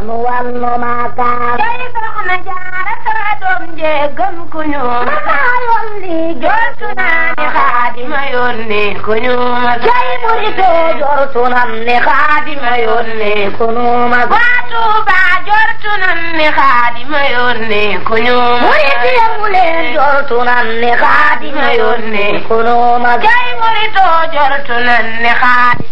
nu wallu maakaar tey soxna Jaara sa doom jee gën ku ñu masa yolli jortu naa ni Xaadima yónni ku ñu tey murito jortu nan ni Xaadima yónni ku ñu waa Tuuba jortu nan ni Xaadima yónni ku ñu muriti yemuleen jortu nan ni Xaadima yónni ku ñu tey murito jortu nan ni Xaadima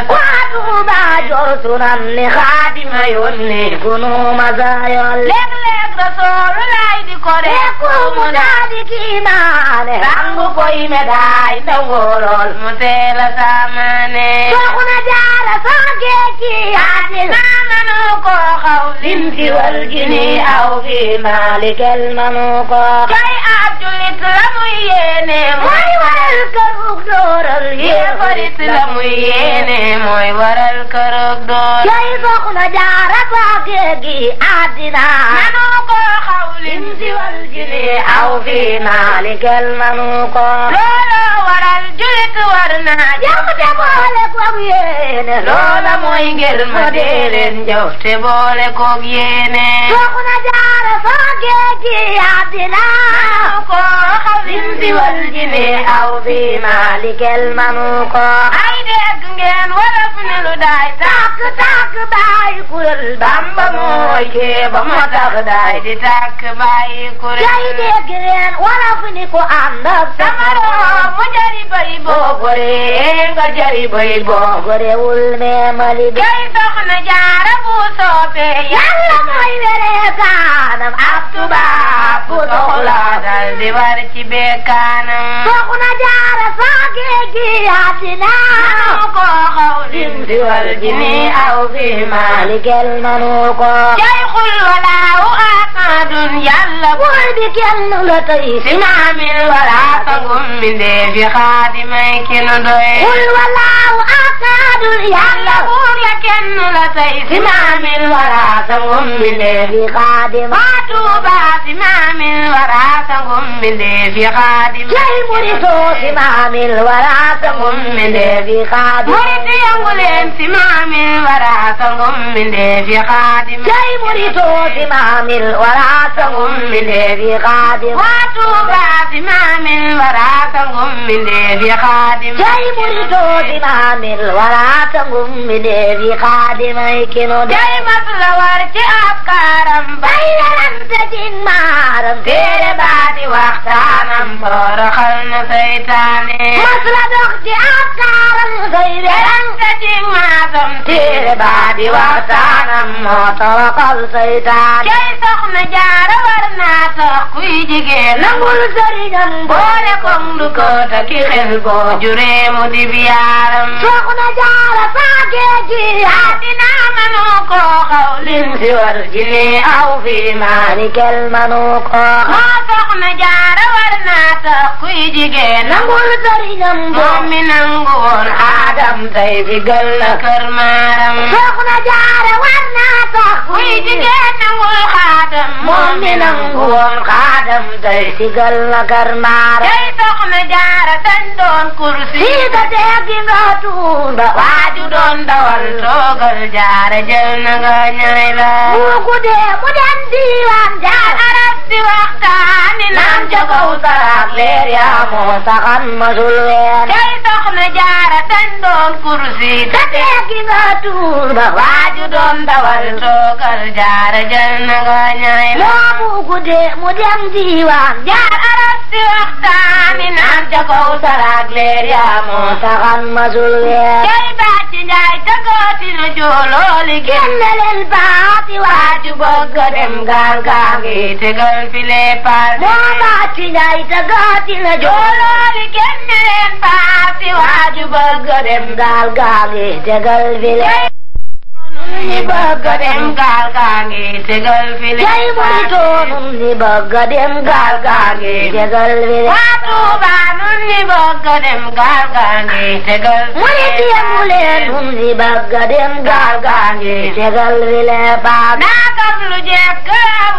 waa Tuuba jortu nan ni Xaadima yónni ku ñu masa yolli léeg-léeg Rasulullah di ko def mu daal di kiimaane rangu koy medaay ndawolol mu teel a saamaane soxna Jaara saa geeki àddina manu ko xaw limti wal jini aw fi maalikal manu ko kay ab julit la muy yéene mooy waral kërug dooral yéefarit la muy yéene mooy waral kërug door kay soxna Jaara saa geeki àddina manu ko xaw limti wal jini aw fi maalikal manu ko loolo waral julit war naa jàmm te boole koog yéene loola mooy ngir ma dee leen jëf te boole koog yéene soxna Jaara saa geeki àddina manu ko xaw limti wal jini aw fi maalikal manu ko ay dégg ngeen wolof ne lu daay tàkk tàkk baay kuréel Bamba mooy kee ba moo tax daay di tàkk bàyyi kuréel kay dégg ngeen wolof ni ko ànd ak samaro mu jari bay boo goree nga jari bay boo gorewul meemali bi kay soxna Jaara bu soobee yàlla mooy wele kaanam ab tubaab bu soxla dal di war ci bekkaanam soxna Jaara saa geeki àddina manu ko xaw limti wal jini aw fi maalikal manu ko jayxul walaawu aqaadun yàlla buur bi kenn la tey si maamil wala sangum mindee fi Xaadimay ki nu doy qul walaahu ahadun yàlla buur la kenn la tey si maamil wala sangum mindee fi Xaadim waa Tuuba si maamil wala sangum mindee fi Xaadim jay murito si maamil wala sangum mindee fi Xaadim muriti yangu leen si maamil wala sangum mindee fi Xaadim jay murito si maamil wala sangum mindee fi Xaadim waa Tuuba si maamil wala sangum mindee fi Xaadim jay murito si maamil wala sangum mindee fi Xaadim ay kino jay mas la war ci ab kaaram bay yarante cig maaram téere baati waxtaanam toroxal na seytaane mas la dox ci ab kaaram say yarante ci maasam téere baati waxtaanam moo toroxal seytaane jay soxna Jaara war naa tax kuy jigéen nangul sëriñam boole kom du ko taki xel boo juree mu di biyaaram soxna Jaara saa geeki àddina manu ko xaw lim si war jini aw fi maalikal manu ko moo soxna Jaara war naa tax kuy jigéen nangul sëriñam moom mi nangu woon Adam tey fi gël na kër maaram soxna Jaara war naa tax kuy jigéen nangul xaadam moom mi nangu woon Xaadam tey fi gël na kër maaram jay soxna Jaara dañ doon kursi sii da teggi nga tuunda waaju doon dawal toogal Jaara jël na nga ñay la bu guddee mu dem diiwaan jaar arab di waxtaani naan ca kaw saraat leer yaa moo saxan masul ween jay soxna Jaara dañ doon kursi da teggi nga tuunda waaju doon dawal toogal Jaara jël na nga ñay la moo bu guddee mu dem diiwaan jaar arab di waxtaani naan ca kaw saraat leer yaa moo saxan masul ween jay bàcc njaay tëggooti na joolooli génn leen baati waaju bëgg a dem gaal gaa ngi tegal file paal moo bàcc njaay tëggooti na joolooli génn leen baati waaju bëgg a dem gaal gaa ngi tegal file ñi bëgg a dem gaal gaa ngi tegal file jay murito nun ñi bëgg a dem gaal gaa ngi tegal file waa Tuuba nun ñi bëgg a dem gaal gaa ngi tegal murit yemu leen nun ñi bëgg a dem gaal gaa ngi tegal file baag naagam lu jekk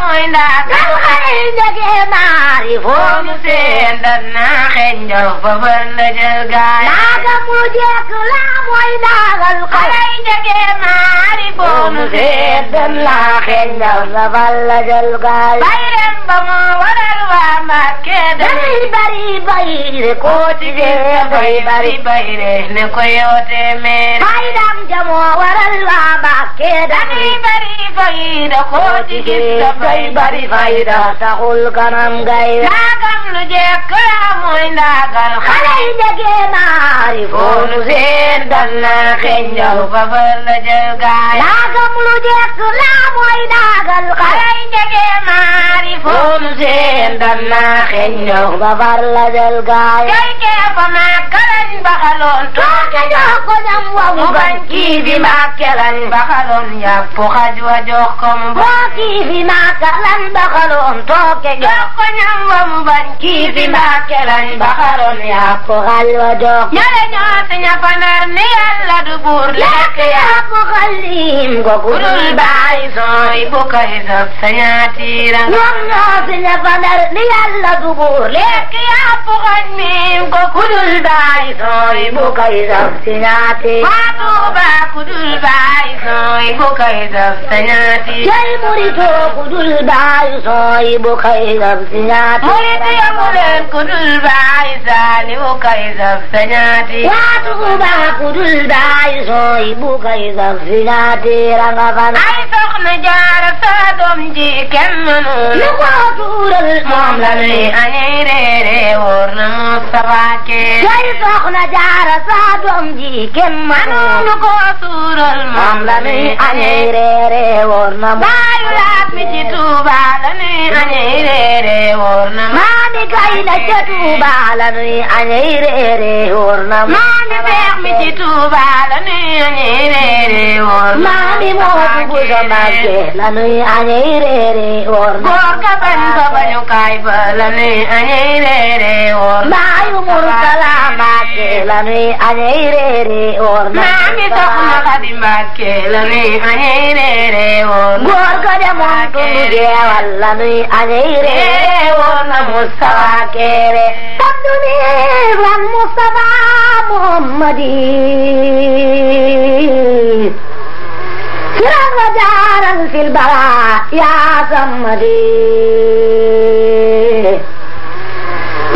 mooy ndaagam xale ndege naari foonu seen dan naa xeeñ njaw fa bën la jël gaal naagam lu jekk la mooy naagal xale ndege maari nu seddal la xeñal nga fal la jël gaay bayrem ba moo waral waa Mbàkke dañuy bari bayre koo ci jee doy bari bayre ne ko yoote meer faydam jamoo waral waa Mbàkke dañuy bari fayda koo ci gis dafay bari fayda taxul kanam gay ndaagam lu jekk la mooy ndaagal xale yi jege naari foo nu seen dal na xeñal ba far la jël gaay ndaagam lu jekk la mooy ndaagal xale yi jege naari foo nu seen dal na xeñal ba far la jël gaay kay kee fa Màkka lañ baxaloon tooke jox ko ñam wa mu bañ kii bi Mbàkke lañ baxaloon yàpp xaj wa jox ko mu boo kii bi Mbàkke lañ baxaloon tooke jox ko ñam wa mu bañ kii bi Mbàkke lañ baxaloon yàpp xaj wa jox ñale ñoo si ña fa nar ni Yàlla du buur lekk yàpp xalim ko kudul bàyyi sooy bu koy saf sa ñaatiira ñoom ñoo si ña fa nar ni Yàlla du buur lekk yàpp xaj miim ko kudul bàyyi sooy bu koy saf si ñaati waa Tuuba kudul bàyyi sooy bu koy saf sa ñaati jay murito kudul bàyyi sooy bu koy saf si ñaati murit yamu leen kudul bàyyi saali bu koy saf sa ñaati waa Tuuba kudul bàyyi sooy bu koy saf si ñaati ranga fan ay soxna Jaara sa doom ji kenn mënu lu ko tuural moom la nuy añey reere wóor na Mustafa Kee jay soxna Jaara sa doom ji kenn mënu lu ko tuural moom la nuy añey reere wóor na baayu laat mi ci Tuuba la nuy añey reere wóor na maami kay la ca Tuuba la nuy añey reere wóor na maami Seex mi ci Tuuba la nuy añey reere wóor na maami Moodu Buso Mbàkke la nuy añey reere wóor na góor ka bañ fa bañu kaay ba la nuy añey reere wóor na baayu Murtala Mbàkke la nuy añey reere wóor na maami Soxna Xadi Mbàkke la nuy añey reere wóor na góor ga demoon tundu jeewal la nuy añey reere wóor na Mustafa Kéré tabdu neex lan Mustafa Muhammadi siran wa jaaran fil bara yaa sammadi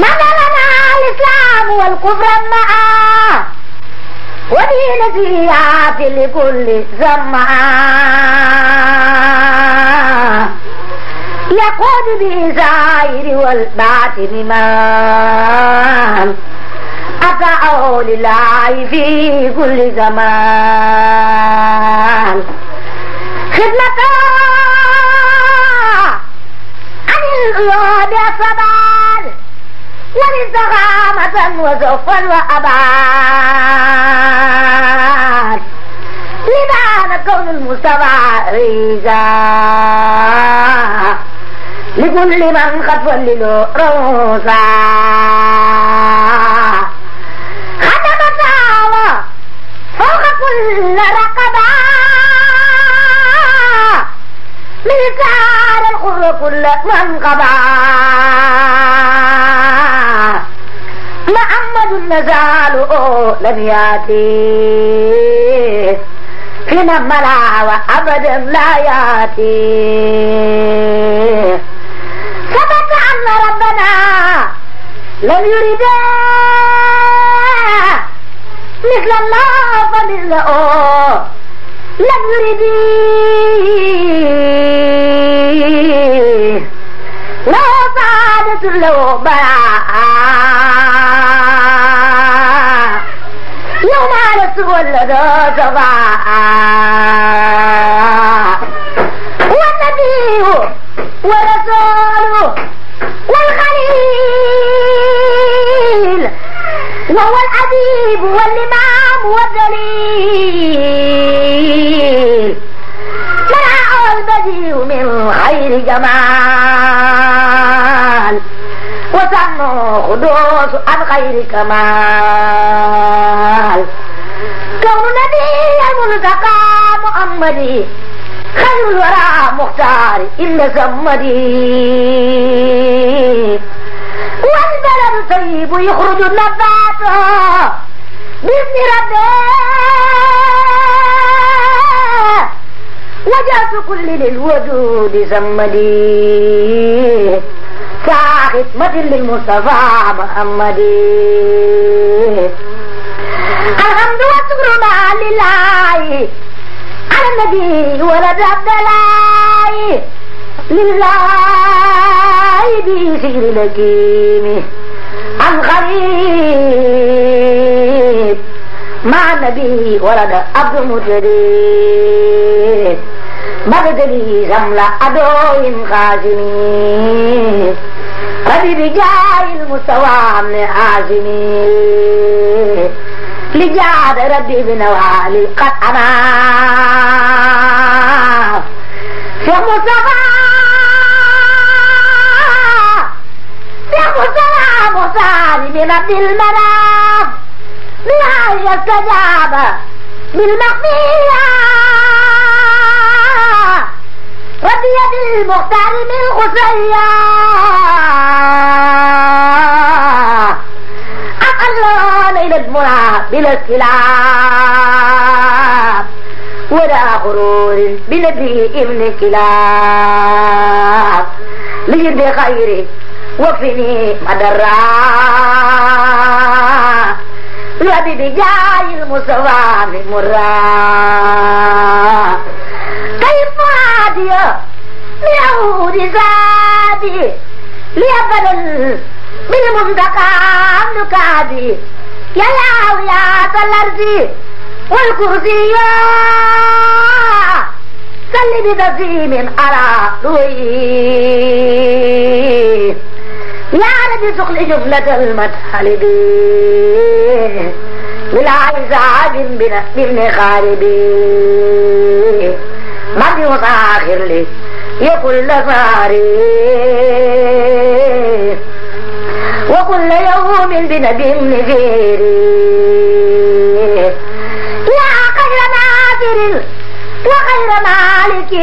madalana al-islam wal kufra maa ودين سيئات لكل زمان يقود بالزائر والباطن من أطاعه لله في كل زمان خدمة عن العيوب الصبر والاستقامة وزفا وأبان لبان كون المصطفى ريزا لكل من قد ولله روسا ختم الدعوة فوق كل رقبة من سار القر كل من قضى محمد النزال لم ياتي فينا ملا وابدا لا ياتي ثبت ان ربنا لم يرد مثل الله فمثله لم يرد لا سعادة له براء يوم على الولد صفاء والنبي ورسوله والخليل وهو الحبيب والإمام والدليل منع البديع من خير جمال وسنه خدوس عن خير كمال كون نبي الملتقى محمدي خير الورى مختار إلا سمدي والبلد طيب يخرج النبات بإذن ربه وجهت كل للوجود زمدي كخدمة للمصطفى محمد الحمد والشكر مع لله على النبي ولد عبد الله لله بسجر الحكيم عن غريب مع النبي ولد عبد المطلب بغدلي زمل أدوء خازمي ربي بجاه المستوى من عازمي لجاد ربي بنوالي قد أنا شيخ مصطفى مصاني من عبد المنام لا يستجاب بالمغفية ربي بالمختار من خسية أقل ليلة المنى بلا استلاب ولا غرور بنبي ابن كلاب لجد خيري وفني مدرا ربي بجاي المصطفى من مرا كيف عادي ليعود زادي ليبدل بالمنتقى نكادي يا لاو يا الأرض والكرسي صل بتسليم على روحي يا ربي تخلي جملة المطالبين بلا عزاب بابن خالدي مرضي وصاخر لي يكل صاري وكل يوم بنبي نفيري يا خير ناصر وخير مالك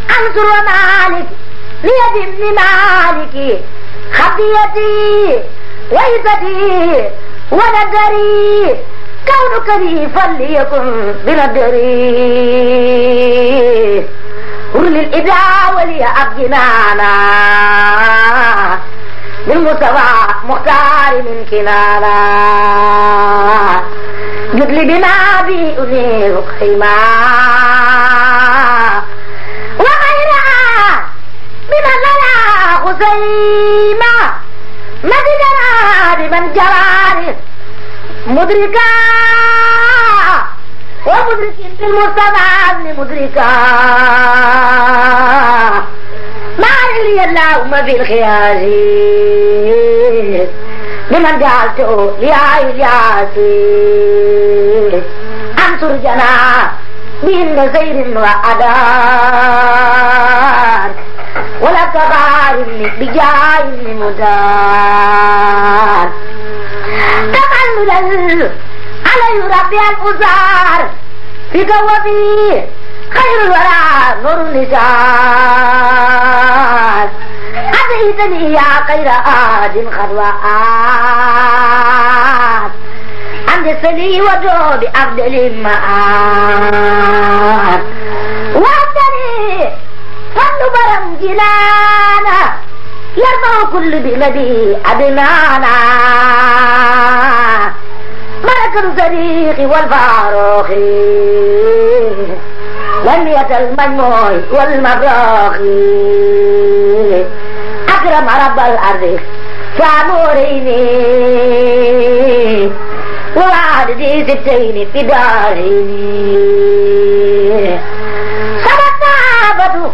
انصر مالك ليد ابن مالك خطيتي وعزتي ونذري كونك لي فليكن بنذري ورل الإدعاء ولي أبجنانا بالمصطفى مختار من كنانا جدلي بنابي أنير خيما وغيرها من لنا خزيمة مددنا بمن جراني مدركا ومدرك بالمصطفى مدركا ما لي اللهم في الخيار بمن جعلته لعيلاتي انصر جنا بإن سير وأدار ولا تغارني بجاه مدار تقللا على ربي الأزار في قوتي خير الورى نور النساء أتيتني يا خير آد خطوات عند السلي وجود أفضل المآب وأبدني فضل برم جنانا يرفع كل بلدي أدنانا ملك الصديق والفاروق ولية المجموع والمبروخ أكرم رب الأرض فامورين ووالدي ستين في دارين سبت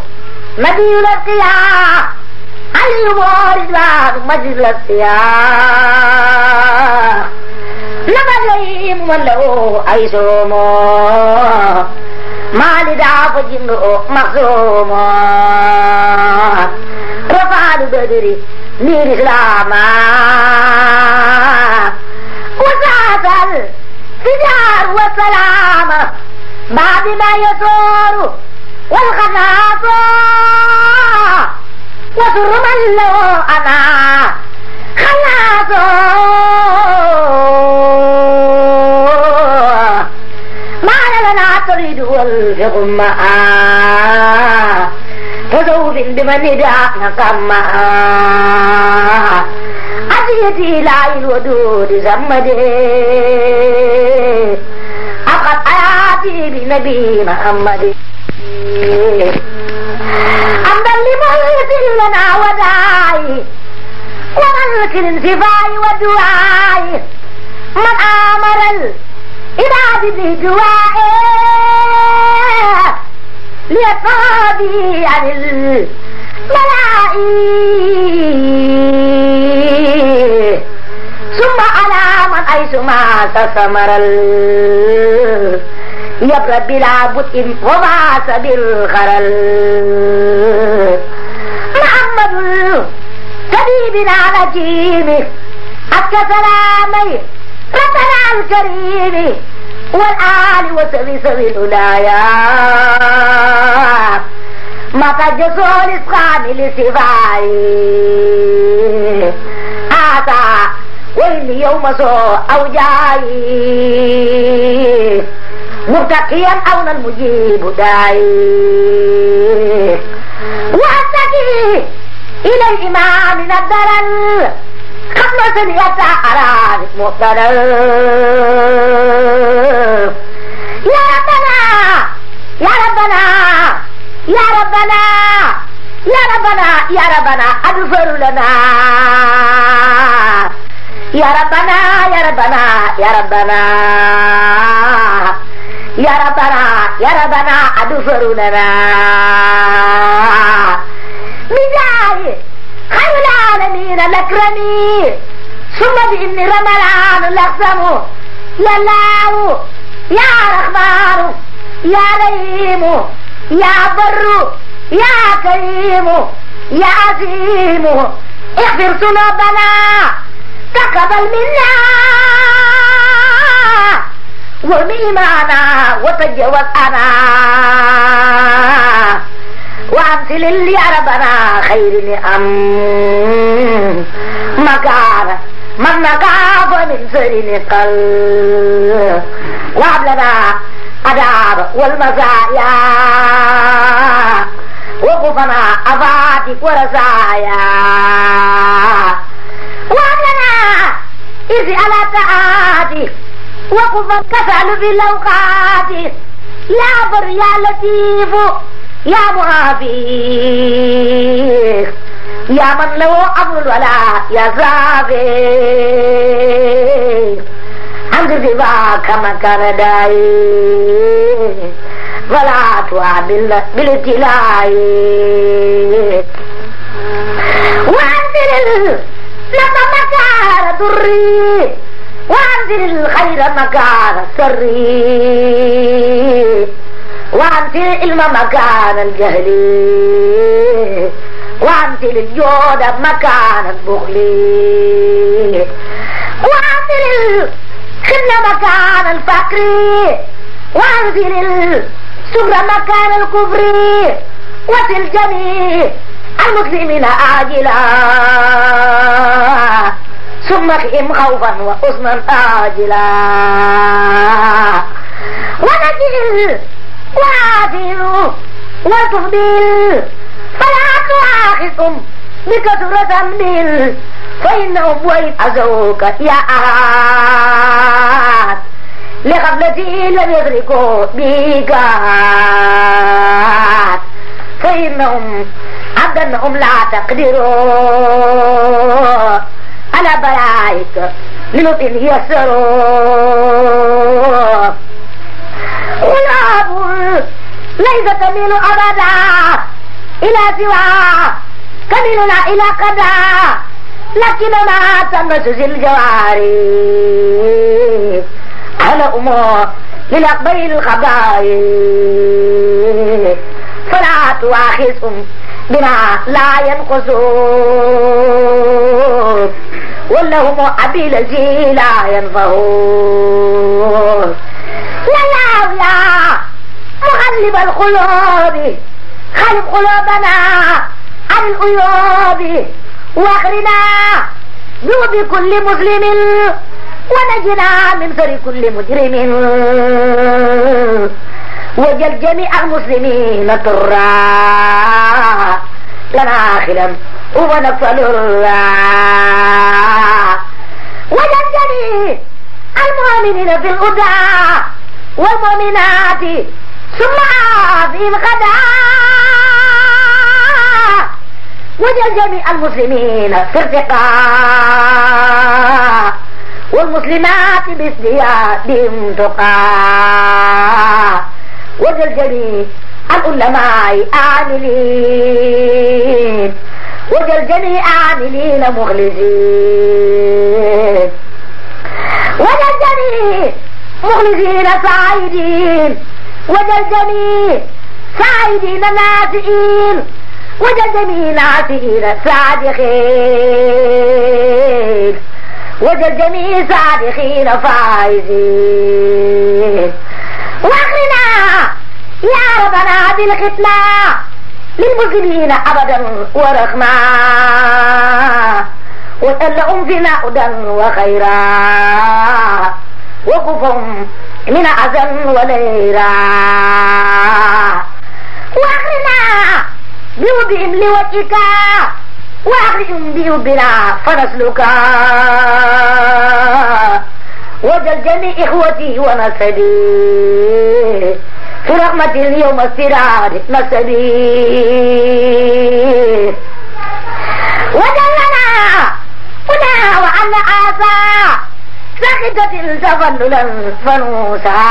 نبي الأتقياء علي ورضوان مجلس الأتقياء نبلي مملو أيسومو ما لدعف جنو مخزومو رفع بدري نير إسلاما وساسل سجار والسلام بعد ما يسور والخناط وسر من له أنا خلاص ما لنا تريد والفق معا تصوف بمن دعنا كما عزيتي لا الودود زمدي أقد آياتي بنبي محمد أمدا لملك لنا وداعي وملك الانتفاع والدعاء من آمر العباد بدعائه ليطابي عن الملائكة ثم على من أيسما تثمر يبرى بلا بطء وبعث بالخرل محمد سبيبنا نجيم حتى سلامي ربنا الكريم والآل وسبي سبي الولايا ما تجسوا لسقام لسفاي آتا وإن يوم سوء أو جاي مرتقيا أو المجيب داي وأتكي إلى الإمام من الدلل قبل سنية أراد مقتدر يا ربنا يا ربنا يا ربنا يا ربنا يا ربنا أغفر لنا يا ربنا يا ربنا يا ربنا يا ربنا يا ربنا أغفر لنا بجاه خير العالمين الأكرمين ثم بإن رمضان الأقسم يا الله يا رحمن يا رحيم يا بر يا كريم يا عظيم اغفر ذنوبنا تقبل منا وميمانا وتجاوز عنا وأمثل يا ربنا خير نعم مكان من نقاب من سر نقل وهب لنا أداب والمزايا وقفنا أفاتك ورزايا وهب لنا إذ على تآتي وقفا كسل في الأوقات يا بر يا لطيف يا معافي يا من له أمر الولاء يا زابي أنت سواك مكان داي ولا تعامل بالابتلاء وأنزل لما مكان ضري وأنزل الخير مكان سري وأنت العلم مكان الجهل وأنت الجود مكان البخل وأنت الخل مكان الفقر وأنت السر مكان الكفر وسل جميع المسلمين آجلا ثم خئم خوفا وحزنا آجلا ونجل وعافر وتفضل فلا تؤاخذهم بكثرة ذنب فإنهم وإن أذوك يا أحد لغفلتي لم يدركوا بك فإنهم عبدهم لا تقدروا على بلايك لنط يسروا والأب ليس تميل أبدا إلى سوى كميلنا إلى قدا لكننا تنسز الجواري على أمور للأقبل الخبائر فلا تؤاخذهم بما لا ينقصون ولهم أبي الذي لا ينفعون يا مغلب القلوب خلق قلوبنا عن العيوب واخرنا ذنوب كل مسلم ونجنا من شر كل مجرم وجل جميع المسلمين طرا لنا خلا ونفل الله وجل جميع المؤمنين في الهدى والمؤمنات ثم في الغداء وجل جميع المسلمين في ارتقاء والمسلمات بازديادهم تقى وجل جميع العلماء عاملين وجل جميع عاملين مخلصين وجل جميع مخلصين سعيدين وجل جميع سعيدين ناسئين وجل جميع ناسئين صادقين وجل جميع صادقين فائزين واغننا يا ربنا بالختمة للمسلمين أبدا ورحمة واسأل لهم فينا هدى وخيرا وكفهم من أذى وليرا واغننا بوضعهم لوجهك واغرهم بحبنا فنسلك وجل جميع إخوتي ونسبي في رحمة اليوم السراد نسبي وجلنا هنا وعنا آسى سخطة تفللا فنوسا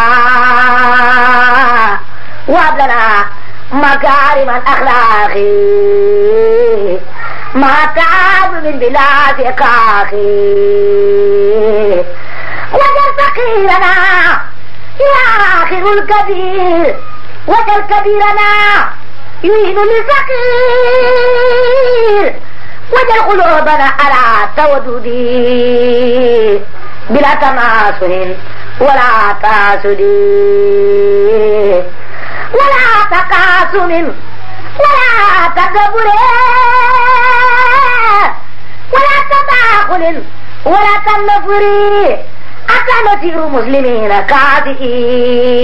وابلنا مكارم الأخلاق ما تعب من بلا فقاق وجل فقيرنا يا آخر الكبير وجل كبيرنا يهين للفقير وجل قلوبنا على توددي بلا تماسه ولا تاسد ولا تقاسم ولا تدبر ولا تداخل ولا تنفر حتى نصير مسلمين كاذبين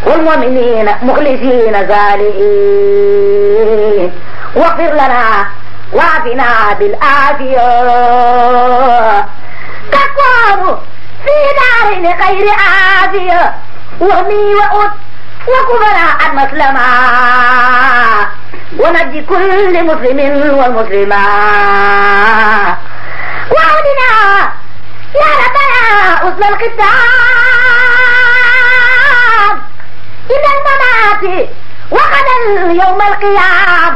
والمؤمنين مخلصين زالئين واغفر لنا وعافنا بالعافية تقوم في دارين خير عافية وهمي وأد وكبرى المسلمة ونجي كل مسلم والمسلمة وعودنا يا ربنا أصل الختام إلى الممات وغدا يوم القيام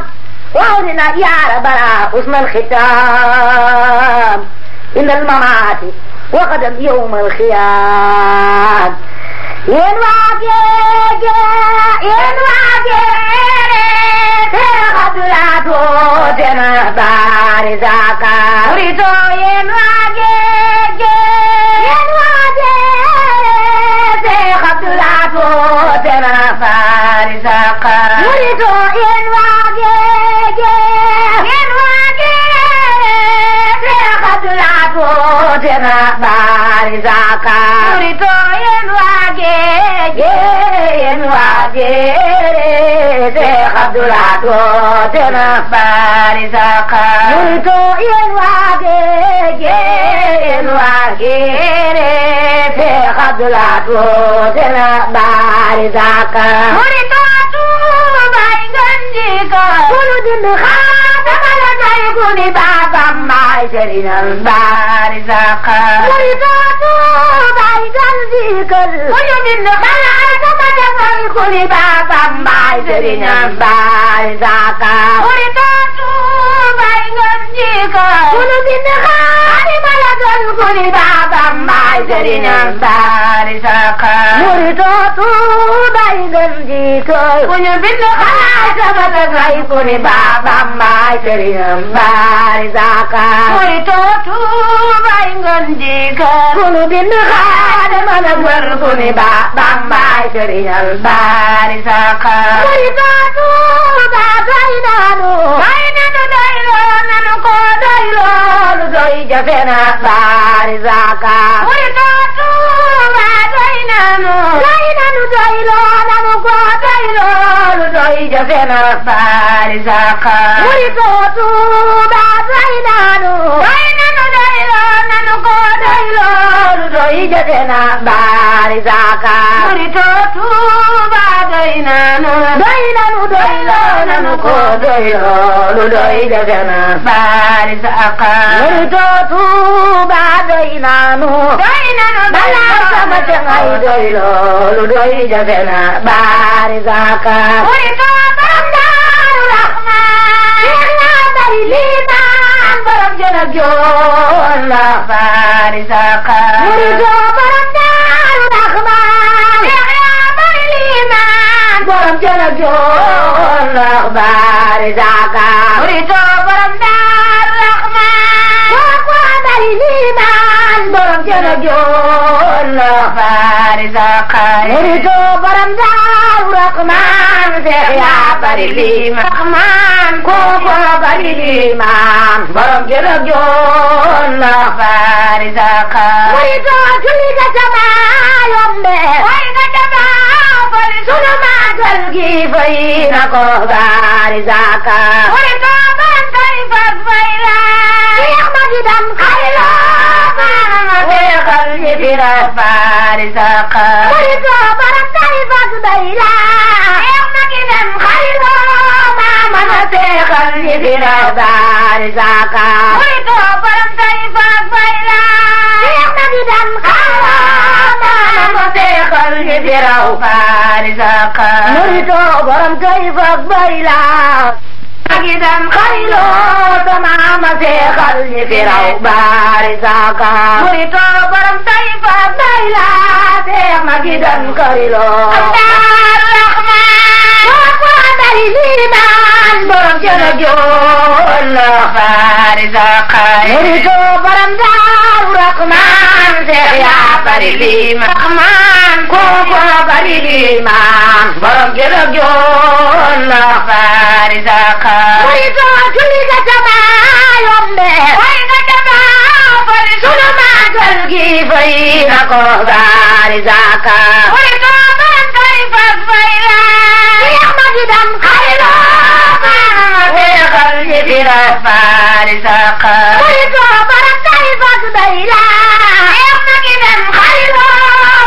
وعودنا يا ربنا أصل الختام إلى الممات وغدا يوم القيام ينواجه تغدلاتو جنا بارزاكا مريتو ينواجه تغدلاتو جنا بارزاكا مريتو ينواجه تغدلاتو جنا بارزاكا مريتو خدلاتو تنفاري ساقا يريتو خدلاتو تنفاري ساقا يريتو بايغنجيكا كل دين خاتم لكي بابا ما يسرين الباري ساقا يريتو بايغنجيكا كل دين kuli baba mai serinya barzaka kuli tatu bai nganjika kulu binaka ari malagan kuli baba mai serinya barzaka kuli tatu bai nganjika kulu binaka sabata gai kuli baba mai serinya barzaka kuli tatu bai nganjika kulu binaka ari malagan kuli baba mai serinya barisaka barisatu badainanu bainanu dailo nanu ko dailo doi jafena barisaka barisatu badainanu dailo doy jafe na baari saka murito Tuuba doy nanu doyloo nanu ko lu doy jafe na baari saka murito Tuuba doy nanu doyloo nanu ko lu doy jafe na baari saka murito Tuuba doy nanu balaa sama tengay doyloo lu doy jafe na baari saka murito Daaru Rahmaan bari liimaan borom jëna joon la baari saka murito borom Daaru Rahmaan bari liimaan borom jëna joon la baari saka murito borom Daaru Rahmaan bari liimaan borom jëna joon la baari saka murito borom Daaru Rahmaan Seex yaa bari liimaan kooku bari liimaan borom jëna joon la baari saka murito julli ga sama yombe way nga jaba fali sunu màggal gi fay na ko baari saka murito borom tarifa fay la Seex ma gi dam xaylo seexal ñi fi na baari saka murito borom tarifa bay la seex ma gi dem xaylo maama na seexal ñi fi na baari saka murito borom tarifa fay la Seex ma gi dam xaylo maama na seexal ñi fi raw baari saka murito borom tarifa bay la magi dem xaylo sama ma seexal ñi fi raw baari saka murito borom tarifa bay la seex ma gi dam xaylo Daaru Rahmaan kooku bari liimaan borom jëna joon la baari saka murito borom Daaru Rahmaan seex yaa bari liimaan kooku bari liimaan borom jëna joon la baari saka murito julli ga sama yombe way nga jaba fali sunu màggal gi fay na ko baari saka murito borom tarifa fay la seex ma gi dam xaylo seexal ñi fi raw baari saka murito borom tarifa bay la seex ma gi dem xaylo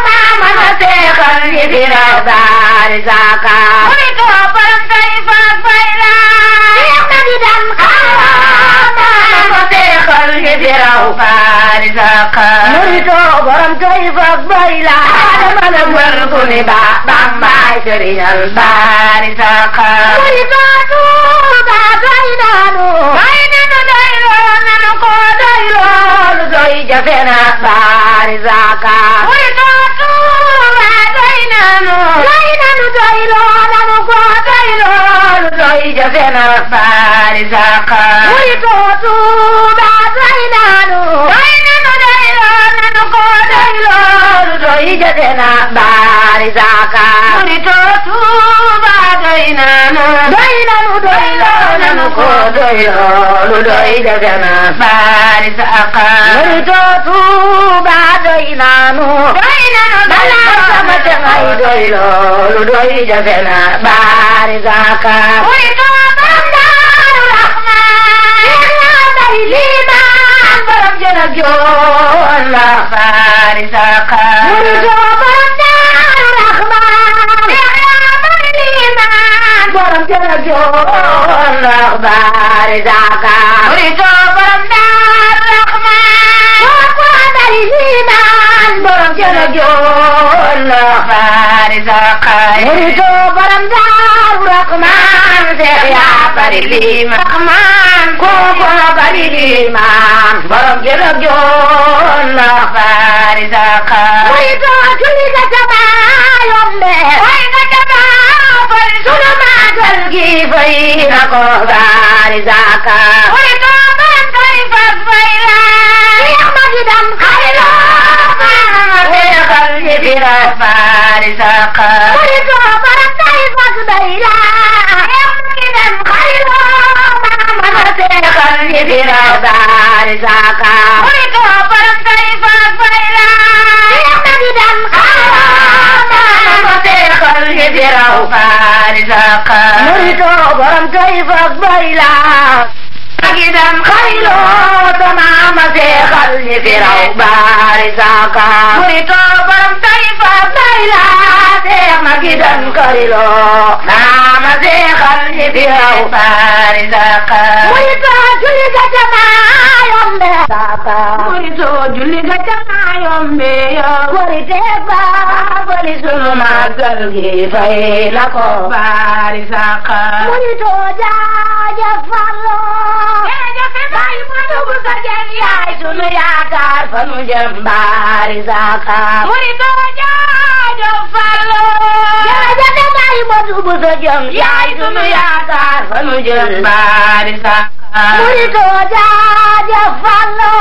maama na seexal ñi fi raw baari saka murito borom tarifa fay la seex ma gi dam xaylo maama na seexal ñi fi raw baari saka murito borom tarifa bay la dama la wër ku ni ba Bambaay sëriñal baari saka murito Tuuba doy nanu doyloo nanu ko lu doy jafe na baari saka murito Tuuba doy nanu doyloo nanu ko lu doy jafe na baari saka murito Tuuba doy nanu doyloo nanu ko lu doy jafe na baari saka murito Tuuba doy nanu doyloo nanu ko lu doy jafe na baari saka murito Tuuba doy nanu balaa sama tengay doyloo lu doy jafe na baari saka murito borom Daaru Rahmaan bari liimaan borom jëna joon la baari saka murito borom Daaru Rahmaan bari liimaan borom jëna joon la baari saka murito borom Daaru Rahmaan kooku bari liimaan borom jëna joon la baari saka murito borom Daaru Rahmaan seex yaa bari liimaan kooku bari liimaan borom jëna joon la baari saka murito julli ga sama yombe way nga jaba fali sunu màggal gi fay na ko baari saka murito borom tarifa fay la seex ma gi dam xaylo seexal ñi fi raw baari saka murito borom tarifa bay la seex ma gi dam xaylo maama na seexal ñi fi raw baari saka murito borom tarifa fay la seex ma gi dam xaylo maama na seexal ñi fi raw baari barisaka murito borom Tayfa ak Bayla gidan xaylo dana ma seexal ñi fi raw barisaka murito borom Tayfa ak Bayla seex ma gidan xaylo dana ma seexal ñi fi raw barisaka murito julli ga jama yombe saka murito julli ga jama yombe yo korite ba bali sunu magal gi fay na ko barisaka murito jaajëf fallo jërëjëf bay Modou Bousso Dieng yaay sunu yaakaar fa nu jëm barisaka murito jaajëf fallo jërëjëf bay Modou Bousso Dieng yaay sunu yaakaar fa nu jëm barisaka murito jaajëf fallo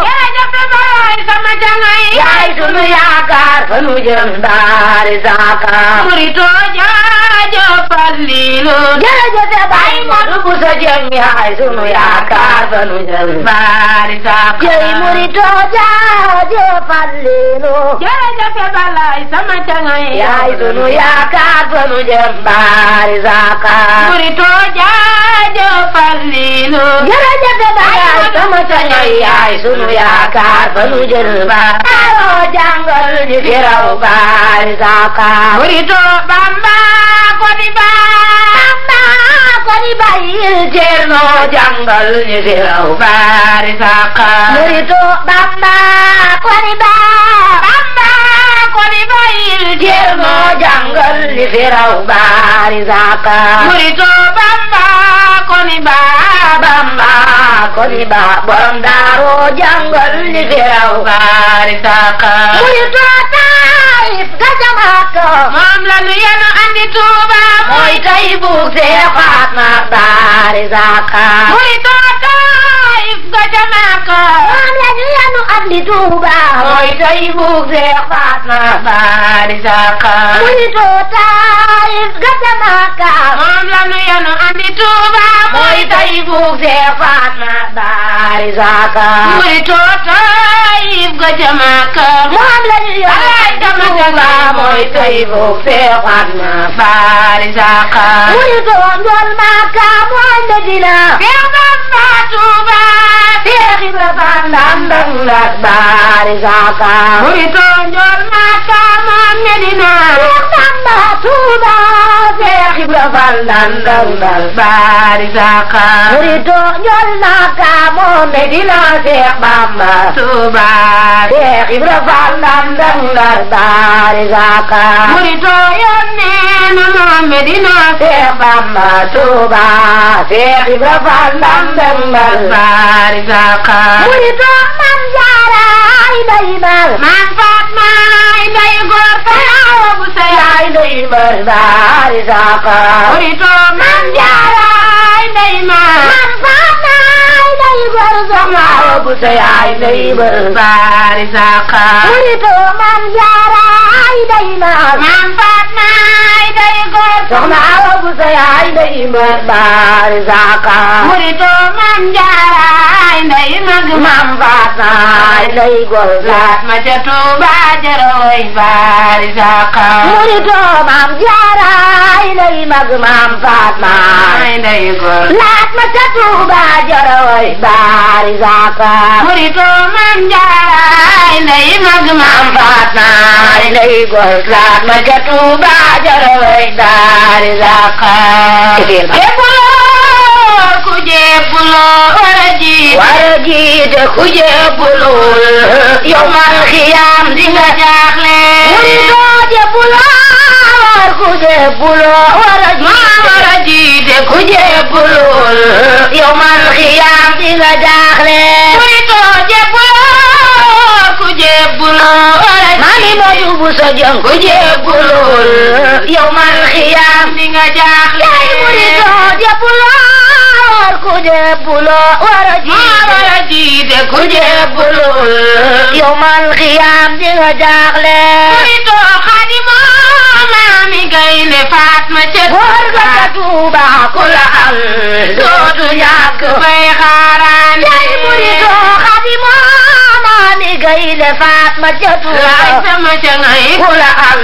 jërëjëf bay sama jangay yaay sunu yaakaar fa nu jëm barisaka murito jaajëf fallilu jërëjëf bay Modou Bousso Dieng yaay sunu yaakaar fa nu jëm barisaka jey murito jaajëf fallilu jërëjëf balay sama jangay yaay sunu yaakaar fa nu jëm barisaka murito jaajëf fallilu jërëjëf balay sama jangay yaay sunu yaakaar fa nu jëm barisaka jàngal ñu fi raw barisaka murito Bamba ko di Bamba ko di bayil Ceerno jàngal ñu fi raw barisaka murito Bamba ko di Bamba ko di bayil Ceerno jàngal ñu fi raw barisaka murito Bamba ko di Bamba ko di borom Daaru jàngal ñu fi raw barisaka murito Taif ga Jamaka moom la nu yenu andi Tuuba mooy tay buug see Fatma barisaka murito Taif ga Jamaka moom la ñu yenu andi Tuuba mooy tay buug see Fatma barisaka murito Taif ga Jamaka moom la nu yenu andi Tuuba mooy tay buug see Fatma barisaka murito Taif ga Jamaka moom la ñu yenu andi Tuuba mooy tay buug see Fatma barisaka murito Njool Maka mooy Medina Seex Bamba Tuuba Seex Ibra Faal ndam ndak barisaka murito Njool Maka moom Medina Seex Bamba Tuuba Seex Ibra Faal ndam ndak barisaka murito Njool Maka moom Medina Seex Bamba Tuuba Seex Ibra Faal ndam ndak barisaka murito yónnee na moom Medina Seex Bamba Tuuba Seex Ibra Faal ndam ndak barisaka murito Mam Jaara ay day mal man Fatma ay day góor fa Awa Buso yaay day mal barisaka murito man Jaara ay day mal man Fatma ay day góor soxna Awa Buso yaay day mal barisaka murito Mam Jaara ay day mal man Fatma ay day góor soxna Awa Buso yaay day mal barisaka murito man Jaara ay day mag Mam Fatma ay day góor ma ca Tuuba jarooy barisaka murito Mam Jaara ay day mag Mam Fatma ay day góor laat ma ca Tuuba jarooy barisaka murito man Jaara ay day mag Mam Fatma ay day góor laat ma ca Tuuba jarooy barisaka ku jébbuloo wara jiite ku jébbulul yawmal xiyaam di nga jaaxle murito jébbuloo ku jébbuloo wara jiite ku jébbulul yawmal xiyaam di nga jaaxle murito jébbuloo ku jébbuloo wara Mami Modou Bousso Dieng ku jébbulul yawmal xiyaam di nga jaaxle murito jébbuloo ku jébbuloo wara jiite ku jébbulul yawmal xiyaam di nga jaaxle murito Xaadimu Maami Gaynde Fatma ca góor ga ca Tuuba ku la am dootu ñàkk fay xaaraan yaay murito Xaadimu Maami Gaynde faat ma ca Tuuba laay sama ca ngay ku la am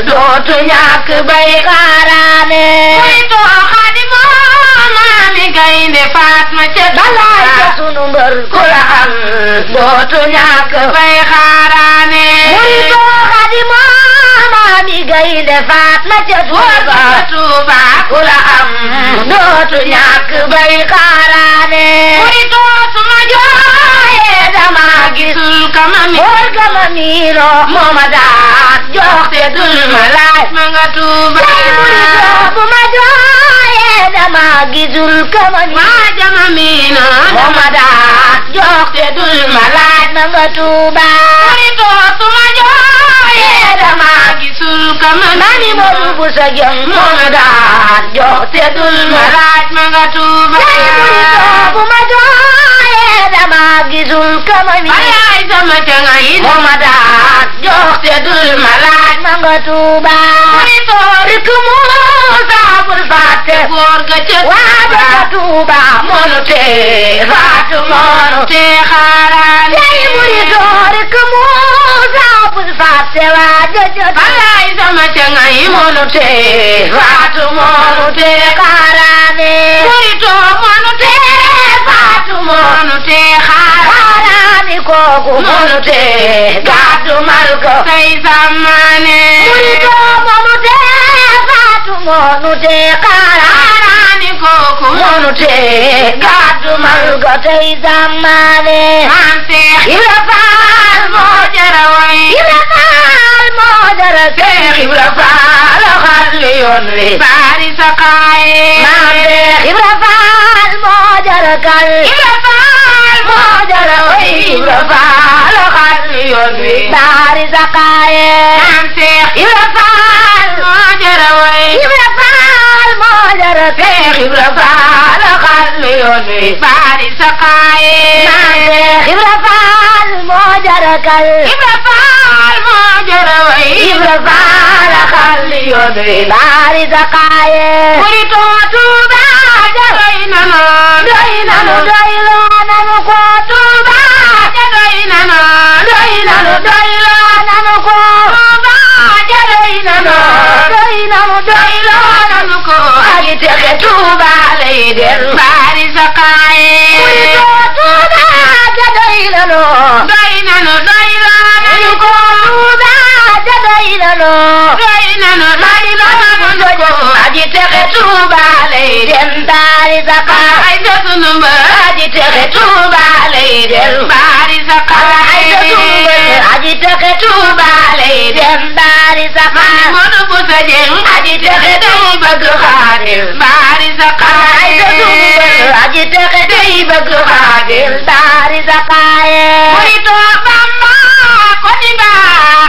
dootu ñàkk bay xaaraane muy too Xaadimu maami gaynde faat ma ca balaay ca sunu mbër ku la am dootu ñàkk bay xaaraane muy too Xaadimu maami gaynde faat ma ca Tuuba ku la am dootu ñàkk bay xaaraane muy too suma jooyee dama gisul kama mi góor ga ma miino mooma daan jox te dul ma laaj ma nga Tuuba tey muri bu ma jooyee dama gisul kama mi waajama miino mooma daan jox te dul ma laaj ma nga Tuuba muy too suma jooyee dama gisul kama mani Moodu Busa Jeng mooma daan jox te dul ma laaj ma nga Tuuba tey muri bu ma jooyee dama gisul kama mi balaay sama ca ngay mooma daan jox te dul ma laaj ma nga Tuuba muy too rikk Muusa bul fàtte góor ga ca waaja ca Tuuba moonu tee faatu moonu tee xaaraan tey muri rikk Muusa bul fàtte waaja ca Tuuba balaay sama ca ngay moonu tee faatu moonu tee xaaraane muy too moonu tee faatu moonu tee xaaraani kooku moonu tee gàddu mal ko say sàmmaane muri moonu tee faatu moonu tee xaaraani kooku moonu tee gàddu mal ko tey sàmmaane maam Seex Ibra Faal moo jara way Ibra Faal moo jara Seex Ibra Faal xal yoon wi baari sa xaaye maam Seex Ibra Faal moo jara kal Ibra Faal moo jara way Ibra Faal xal yoon wi baari sa xaaye maam Seex Ibra Faal moo jara way Ibra Faal moo jara Seex Ibra Faal xal yoon wi baari sa xaaye maam Seex Ibra Faal moo jara kal Ibra Faal moo jara way Ibra Faal xal yoon wi baari sa xaaye muri too Tuuba doy nanu doy nanu doyloo nanu ko Tuuba doy nanu doy nanu doyloo nanu ko Tuuba doy nanu doy nanu doyloo nanu ko aji texe Tuuba lay del baari sa xaaye muy too Tuuba doy nanu doyloo nanu ko Tuuba doy nanu mani nanu ko aji texe Tuuba lay del baari sa xaaye ay sa sunu mbër aji texe Tuuba lay del baari sa xaaye aji texe Tuuba lay dem baari sa xaaye Moodu Busa Jeng aji texe day bëgg Xaadim baari sa xaaye aji texe day bëgg Xaadim baari sa xaaye muy too Bamba ko di ba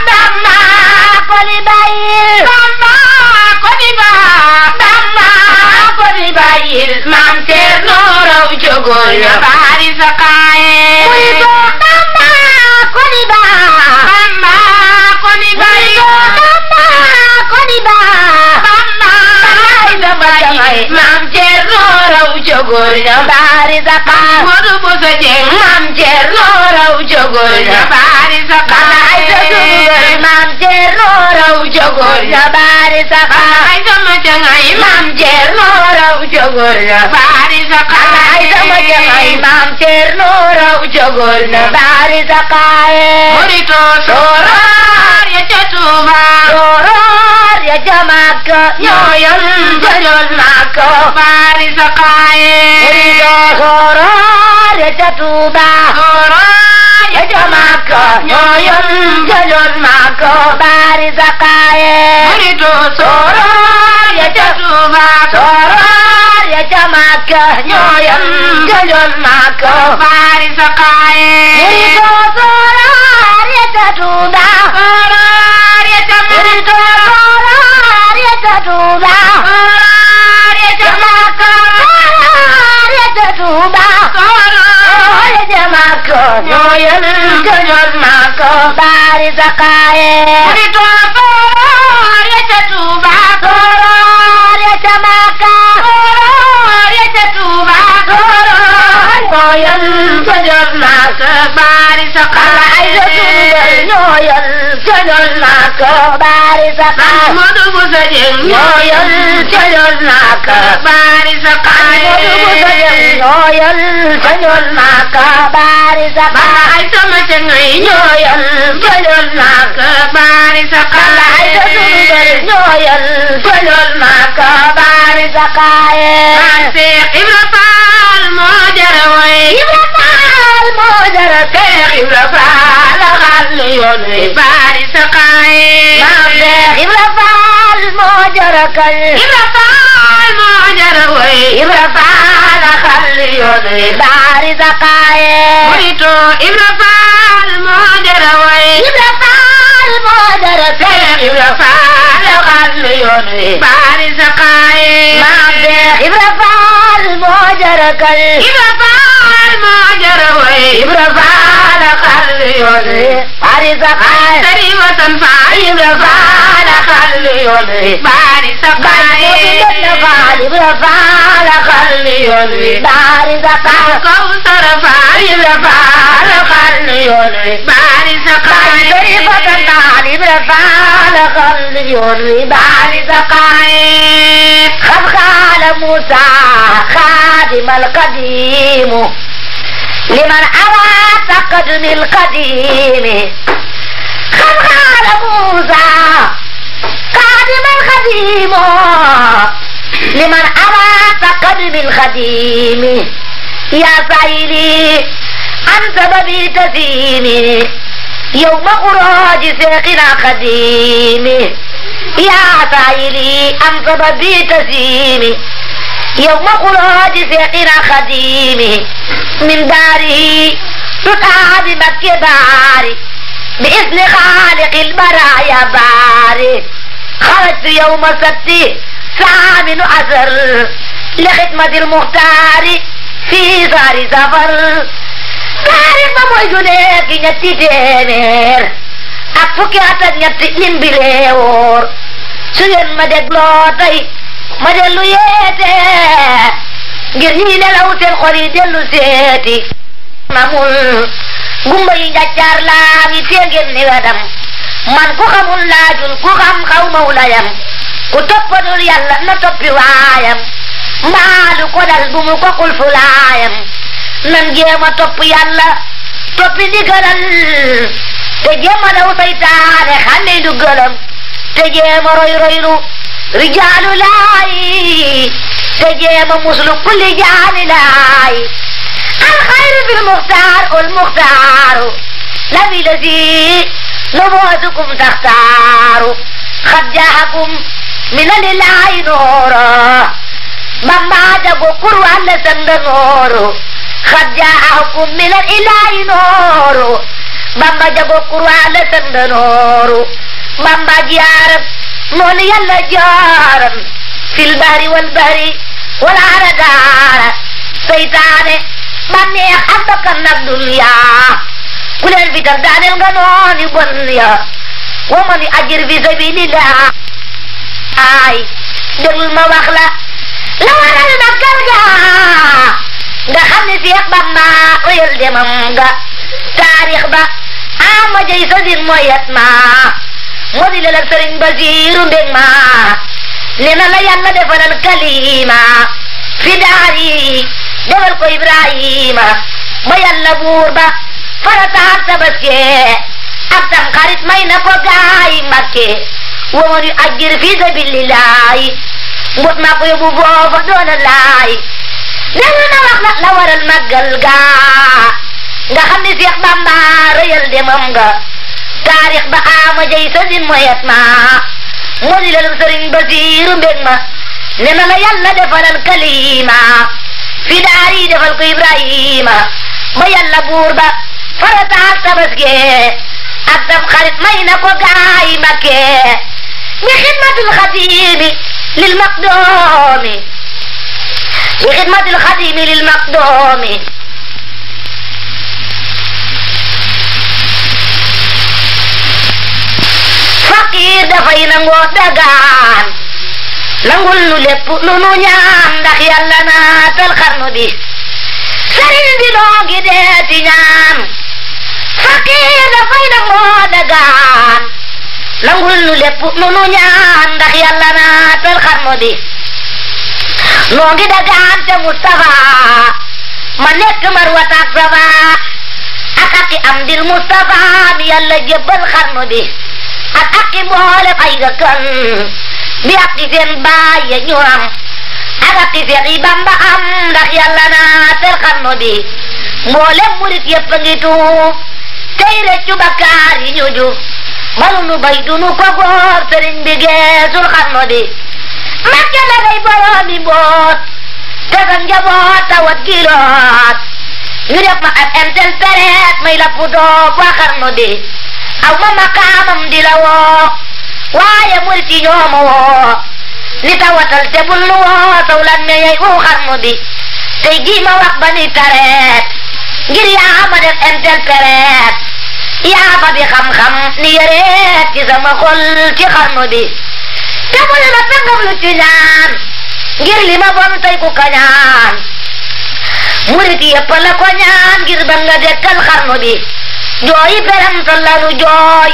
Bamba ko di bayil Bamba ko di ba Bamba ko di bayil Maam Cerno raw jógol ya baari sa xaaye muy too Bamba ko di ba Bamba ko di ba Bamba ko di ba Bamba ay da bay Maam Cerno raw jógol ya baari sa xaaye Moodu Busa Jeng Maam Cerno raw jógol ya baari sa ay da xaaye Maam Cerno raw jógol ya baari sa xaaye ay sama ca ngay Maam Cerno raw jógol ya baari sa ay sama jangay Maam Cerno raw jógol ya baari sa xaaye muri too sooroor ya ca Tuuba Sooroor ya ca Makka ñoo yor jëloon Makka baari sa xaaye Sooroor ya ca Tuuba sooroor ya ca Makka ñoo yor jëloon Makka baari sa xaaye muri too Sooroor ya ca Tuuba Sooroor ya ca Makka ñoo yor jëloon Makka baari sa xaaye Sooroor ya ca Tuuba sooroor ya ca Sooroor ya ca Tuuba sooroor ya ca Makka Sooroor ya ca Tuuba sooroor ya ca Makka ñoo yor jëloon Makka baari sa xaaye muri too sooroor ya ca Tuuba Sooroor ya ca Makka sooroor ya ca Tuuba Sooroor ñoo yor jëloon Makka baari sa xaaye tëjal naa ko baari saqaay Modu Busa Jeng ñooyal tëjal naa ko baari saqaay Modu Busa Jeng ñooyal tëjal naa ko baari saqaay ay sama cengay ñooyal tëjal naa ko baari saqaay ay sama ñooyal tëjal naa ko baari saqaay Seex Ibra Faal moo jara way Ibra Faal moo jara Seex Ibra Faal xal yoon wi baari saqaay Seex Ibra Faal moo jara kay Ibra Faal moo jara way Ibra Faal xal yoon wi baari saqaay Murito Ibra Faal moo jara way Ibra Faal moo jara Seex Ibra Faal xal yoon wi baari saqaay Seex Ibra Faal moo jara kay Ibra Faal moo jara way Ibra Faal xal yoon wi baari saqaay Sëri Watan Faal Ibra Faal xal yoon wi baari saqaay Ibra Faal xal yoon wi baari saqaay Kawsara Faal Ibra Faal xal yoon wi baari saqaay Sëri Watan Faal Ibra Faal xal yoon wi baari saqaay قد قال موسى خادم القديم لمن أراد قدم القديم قد قال موسى خادم القديم لمن أراد قدم القديم يا سيدي عن سبب تسيمي يوم خروج سيقنا قديم يا سائلي عن سبب تسيمي يوم خروج سيقنا قديم من داره تتعب مكة باري بإذن خالق البرايا باري خرجت يوم السبت 18 لخدمة المختار في دار سفر taarix ba mooy ju nekk ñetti téeméer ak fukki at ak ñetti lim bi leewoor su ngeen ma dégloo tey ma dellu yeete ngir ñi nelaw seen xol yi dellu seeti mamul gumba yi njaccaar laa ngi tee ngeen ni wedam man ku xamul laajul ku xam xaw mawlayam ku toppadul yàlla na toppi waayam mbaalu ko dal bu mu ko xulfulaayam nan jéema topp yàlla toppi ndigalam te jéema daw saytaane xàmme ndugalam te jéema roy roylu rijaalu laay te jéema muslu kulli jaani laay alxayru bil muxtaar ul muxtaaru labi lasi nubuwatukum taxtaaru xad jaakum minallaahi nooro bamba jago kurwalla sanga nooro xad jaakum minallaahi nooro bamba jago kurwalla sanga nooro bamba jaaram moolu yàlla jaaram fil bahri wal bahri wala ara daara seytaane bànneex ak bakkan nag dunya ku leen fitar daaneel nga nooni bon ya wa man ajir fi sabilillah ay déglul ma wax la la waral màggal ga nga xam ne Seex Bamba wéyal demam nga taarix ba ama jëy sa sin moyet ma moo di lelal Sëriñ Basiiru mbég ma ne na la yàlla defalal kalima fi daari defal ko Ibrahima ba yàlla buur ba farataal tabaski ak tam xarit may na ko gaay Mbakke wa man yu'ajjir fi sabilillahi mbot ma ko yóbbu foofa doona laay delu na wax na la waral màggal ga nga xam ne Seex Bamba rëyal demam nga taarix ba ama jëy sa sin moyet ma moo di lelu Sëriñ Basiiru mbég ma ne na la yàlla defalal kalima fi daari defal ko Ibrahima ba yàlla buur ba farataal tabaski ak tam xarit may na ko gaay Mbakke bi xidmatul xadimi lil maqdoomi bi xidmatul xadimi lil maqdoomi faqiir dafay nangoo dagaan nangul nu lépp lu nu ñaan ndax yàlla naatal xarnu bi sëriñ bi noo ngi deeti ñaan faqiir dafay nangoo dagaan nangul nu lépp nu nu ñaan ndax yàlla naatal xarnu bi noo ngi dagaan te Mustafa ma nekk Marwata ak Safa ak aki am dil Mustafa mi yàlla jébbal xarnu bi ak aki mboolem ay dëkkam bi ak ci seen baay ya ñu am ak aki seen i Bamba am ndax yàlla naatal xarnu bi mboolem murit yëpp a ngi tuub tey reccu bakkaar yi ñu jub balu nu bay du nu ko góor sëriñ bi geesul xarnu bi Mbakke la ngay boroomi mboot te sa njaboot tawat giloot ñu def ma ak interprète may la putoog waa xarnu bi aw ma maqaamam di la woo waaye murit yi ñoo ma woo ni tawatal te bul nu woo saw lan me yey wow xarnu bi tey jii ma wax ba ni tareet ngir yaa ma def interprète yaa fa bi xam-xam ni yëreet ci sama xol ci xarnu bi te bul ma tangam lu ci ñaan ngir li ma bon tey ku kañaan murit yëpp la ko ñaan ngir ba nga dekkal xarnu bi jooyi peram lanu jooy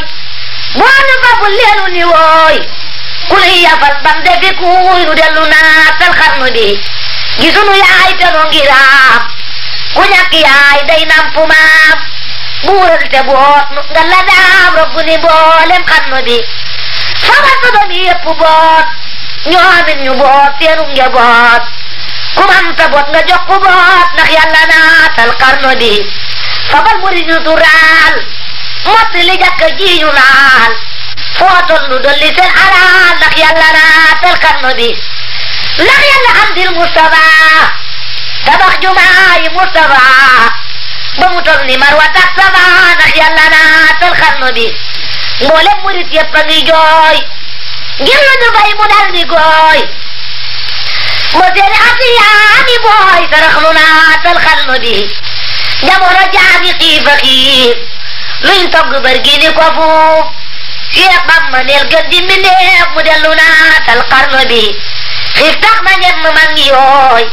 boo nu fa bul leenu ni wooy ku nuy yafal bam defi kuuy nu dellu naatal xarnu bi gisunu yaay te noo ngi raam ku ñàkk yaay day nampu maam buural te boot nu nga la daam robbu ni boolem xarnu bi sama doom yi yëpp boot ñoomin ñu boot seenu njaboot ku man ta boot nga jox ku boot ndax yàlla naatal xarnu bi fabal murid ñu turaal mott li jàkka ji ñu laal foo tollu dolli seen alal ndax yàlla naatal xarnu bi ndax yàlla am dil Mustafa tabax jumaa yi Mustafa ba mu tol ni Marwata ak Safa ndax yàlla naatal xarnu bi mboolem murid yëpp a ngi jooy ngir lu ñu bay mu dal di gooy moo seeni asiyaani booy sarax nu naatal xarnu bi jamono jaagi xiif a xiif luñ togg bër gi ni ko fuuf Cheikh Bamba neel gën di mbindeef mu dellu naatal xarnu bi xiif tax na ñenn mag ñi yooy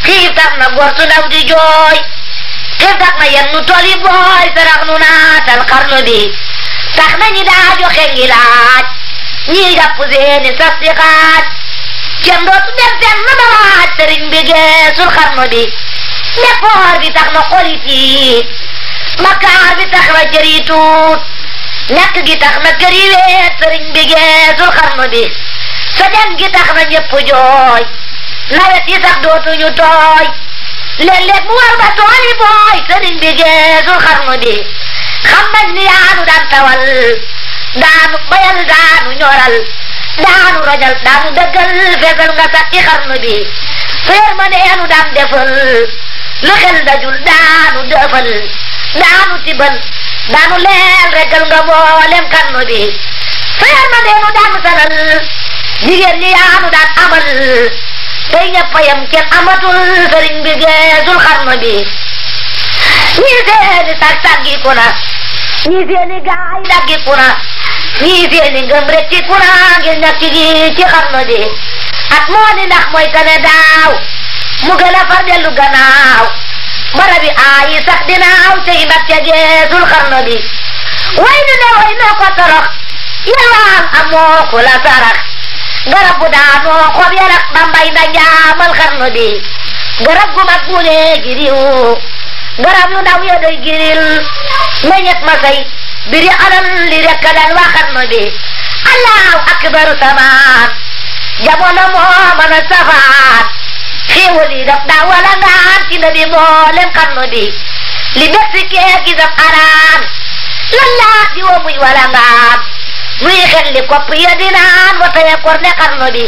xiif tax na góor su ndaw di jooy xiif tax na yenn tool yi booy sarax nu naatal xarnu bi tax na ñi daa joxe ngi laaj ñii jàpp seeni sas di xaaj kenn dootu dem seen na ba waaj sëriñ bi geesul xarnu bi neppoor bi tax na xolit yi bakkaar bi tax na cër yi tuut ñàkk gi tax na kër yi weet sëriñ bi geesul xarnu bi sajam gi tax na ñëpp jooy nawet yi sax dootuñu tooy léeg-léeg mu war ba tool yi booy sëriñ bi geesul xarnu bi xam nañ ni yaanu daan tawal daanu bayal daanu ñoral daanu rojal daanu dëggal fegal nga sax ci xarnu bi feer ma neenu daan defal lu xel dajul daanu defal daanu tibal daanu leel regal nga mboolem xarnu bi feer ma neenu daan sanal jigéen ñi yaanu daan amal tey ñëpp yam kenn amatul sëriñ bi geesul xarnu bi ñii seeni sag saggiku na ñii seeni gaay daggiku na ñii seeni ngëm rekkiku na ngir ñàkk gi ci xarnu bi at moo ni ndax mooy tane daaw mu gën a far dellu gannaaw barabi aayi sax dinaaw tey Mbakke geesul xarnu bi way nu ne way noo ko torox yalwaan amoo ku la sarax garab bu daanoo xob yalak Bambay na njaamal xarnu bi garab gu mag bu ne giriw garab yu ndaw ya doy giril meññet ma say biri alal li rekk dal waa xarnu bi allahu akbaru samaan jamono moo mën a safaat xéewal yi daf daa wala ngaan ci nabi mboolem xarnu bi li des si kee gi daf araan lallaa di wo muy wala ngaan muy xel li kopp ya dinaan wata ya korne xarnu bi